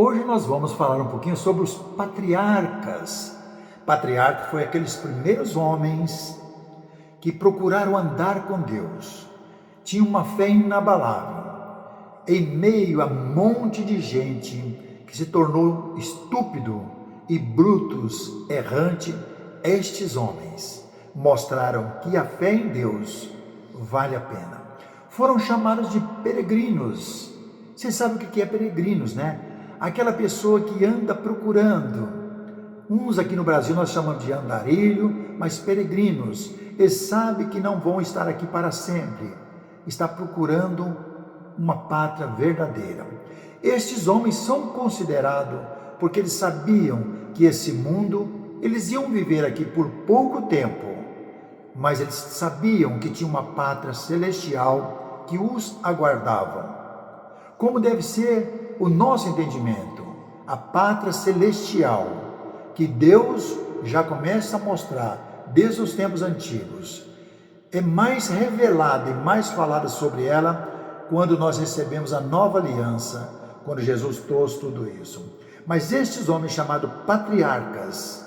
Hoje nós vamos falar um pouquinho sobre os patriarcas. Patriarca foi aqueles primeiros homens que procuraram andar com Deus. Tinham uma fé inabalável. Em meio a um monte de gente que se tornou estúpido e brutos, errante, estes homens mostraram que a fé em Deus vale a pena. Foram chamados de peregrinos. Você sabe o que é peregrinos, né? Aquela pessoa que anda procurando. Uns aqui no Brasil nós chamamos de andarilho, mas peregrinos. Eles sabem que não vão estar aqui para sempre. Está procurando uma pátria verdadeira. Estes homens são considerados porque eles sabiam que esse mundo, eles iam viver aqui por pouco tempo, mas eles sabiam que tinha uma pátria celestial que os aguardava. Como deve ser o nosso entendimento? A pátria celestial, que Deus já começa a mostrar desde os tempos antigos, é mais revelada e mais falada sobre ela quando nós recebemos a nova aliança, quando Jesus trouxe tudo isso. Mas estes homens chamados patriarcas,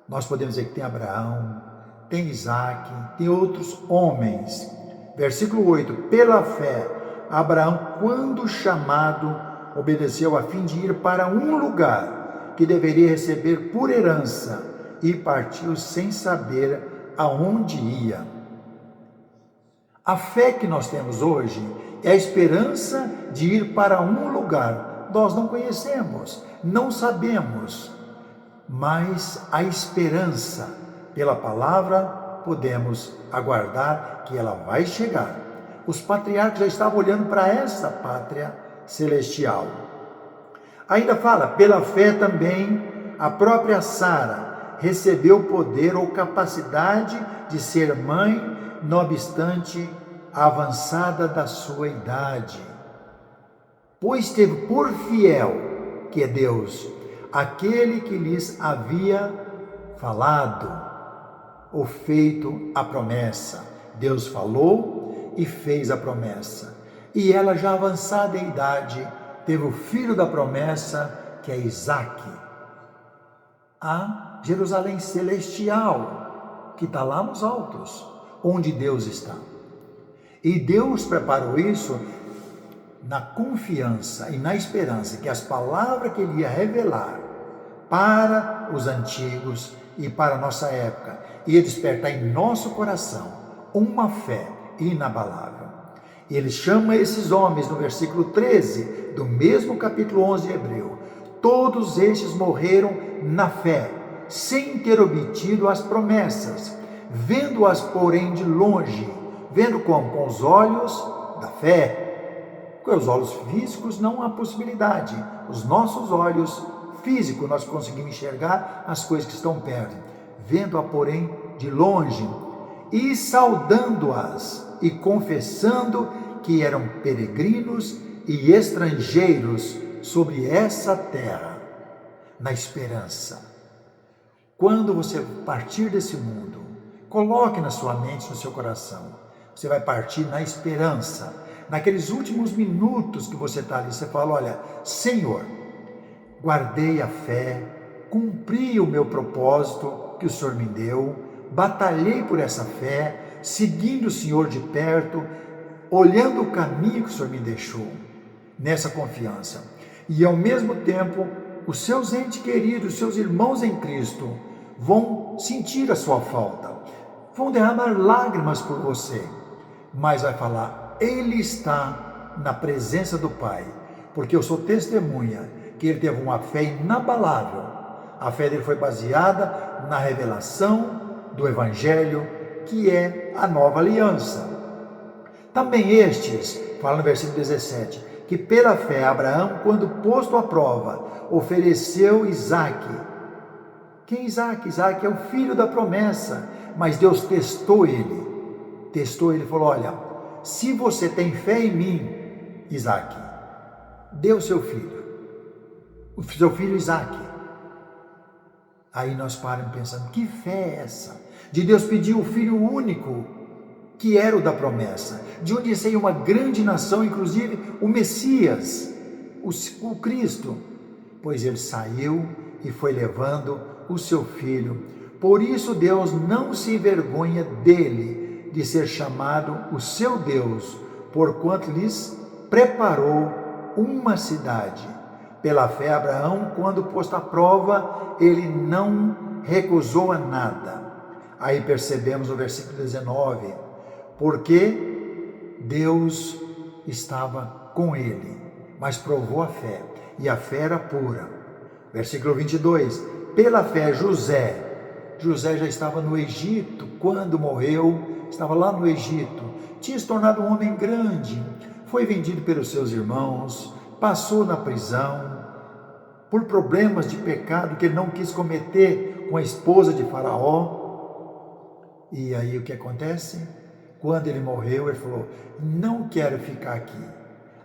nós podemos dizer que tem Abraão, tem Isaac, tem outros homens. Versículo 8, pela fé, Abraão, quando chamado, obedeceu a fim de ir para um lugar que deveria receber por herança e partiu sem saber aonde ia. A fé que nós temos hoje é a esperança de ir para um lugar. Nós não conhecemos, não sabemos, mas a esperança, pela palavra, podemos aguardar que ela vai chegar. Os patriarcas já estavam olhando para essa pátria celestial. Ainda fala, pela fé também, a própria Sara recebeu poder ou capacidade de ser mãe, não obstante a avançada da sua idade. Pois teve por fiel, que é Deus, aquele que lhes havia falado ou feito a promessa. Deus falou e fez a promessa. E ela, já avançada em idade, teve o filho da promessa, que é Isaac. A Jerusalém celestial, que está lá nos altos, onde Deus está. E Deus preparou isso na confiança e na esperança que as palavras que Ele ia revelar para os antigos e para a nossa época, ia despertar em nosso coração uma fé inabalável. E Ele chama esses homens, no versículo 13, do mesmo capítulo 11 de Hebreu, todos estes morreram na fé, sem ter obtido as promessas, vendo-as, porém, de longe. Vendo como? Com os olhos da fé. Com os olhos físicos não há possibilidade. Os nossos olhos físicos nós conseguimos enxergar as coisas que estão perto. Vendo-a, porém, de longe, e saudando-as e confessando que eram peregrinos e estrangeiros sobre essa terra, na esperança. Quando você partir desse mundo, coloque na sua mente, no seu coração, você vai partir na esperança. Naqueles últimos minutos que você está ali, você fala, olha, Senhor, guardei a fé, cumpri o meu propósito que o Senhor me deu, batalhei por essa fé, seguindo o Senhor de perto, olhando o caminho que o Senhor me deixou, nessa confiança. E ao mesmo tempo, os seus entes queridos, os seus irmãos em Cristo, vão sentir a sua falta, vão derramar lágrimas por você, mas vai falar, Ele está na presença do Pai, porque eu sou testemunha que ele teve uma fé inabalável. A fé dele foi baseada na revelação do Evangelho, que é a nova aliança. Também estes, fala no versículo 17, que pela fé Abraão, quando posto à prova, ofereceu Isaac. Quem é Isaac? Isaac é o filho da promessa, mas Deus testou ele. Testou ele e falou, olha, se você tem fé em mim, Isaac, dê o seu filho Isaac. Aí nós paramos pensando, que fé é essa? De Deus pedir o filho único, que era o da promessa, de onde seria uma grande nação, inclusive o Messias, o Cristo, pois ele saiu e foi levando o seu filho. Por isso Deus não se envergonha dele, de ser chamado o seu Deus, porquanto lhes preparou uma cidade. Pela fé, Abraão, quando posto à prova, ele não recusou a nada. Aí percebemos no versículo 19, porque Deus estava com ele, mas provou a fé, e a fé era pura. Versículo 22, pela fé José já estava no Egito, quando morreu, estava lá no Egito, tinha se tornado um homem grande, foi vendido pelos seus irmãos, passou na prisão, por problemas de pecado que ele não quis cometer com a esposa de Faraó. E aí o que acontece? Quando ele morreu, ele falou, não quero ficar aqui.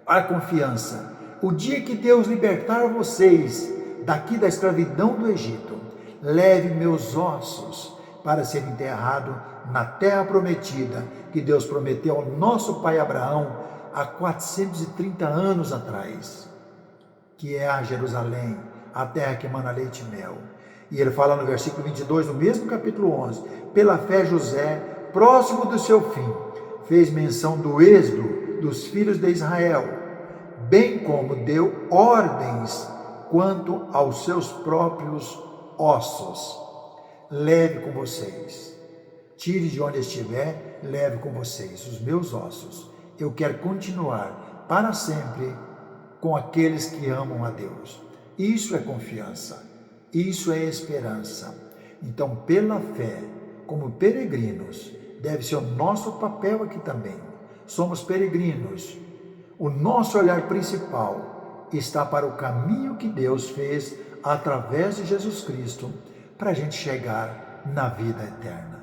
A confiança, o dia que Deus libertar vocês daqui da escravidão do Egito, leve meus ossos para ser enterrado na terra prometida, que Deus prometeu ao nosso pai Abraão há 430 anos atrás, que é a Jerusalém, a terra que emana leite e mel. E ele fala no versículo 22, no mesmo capítulo 11, pela fé José, próximo do seu fim, fez menção do êxodo dos filhos de Israel, bem como deu ordens quanto aos seus próprios ossos. Leve com vocês, tire de onde estiver, leve com vocês os meus ossos. Eu quero continuar para sempre com aqueles que amam a Deus. Isso é confiança, isso é esperança. Então, pela fé, como peregrinos, deve ser o nosso papel aqui também. Somos peregrinos. O nosso olhar principal está para o caminho que Deus fez através de Jesus Cristo para a gente chegar na vida eterna.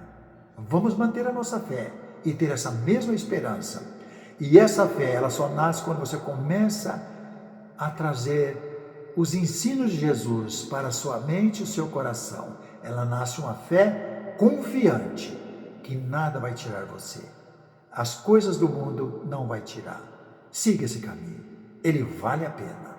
Vamos manter a nossa fé e ter essa mesma esperança. E essa fé, ela só nasce quando você começa a trazer os ensinos de Jesus para a sua mente e o seu coração. Ela nasce uma fé confiante que nada vai tirar você. As coisas do mundo não vai tirar. Siga esse caminho. Ele vale a pena.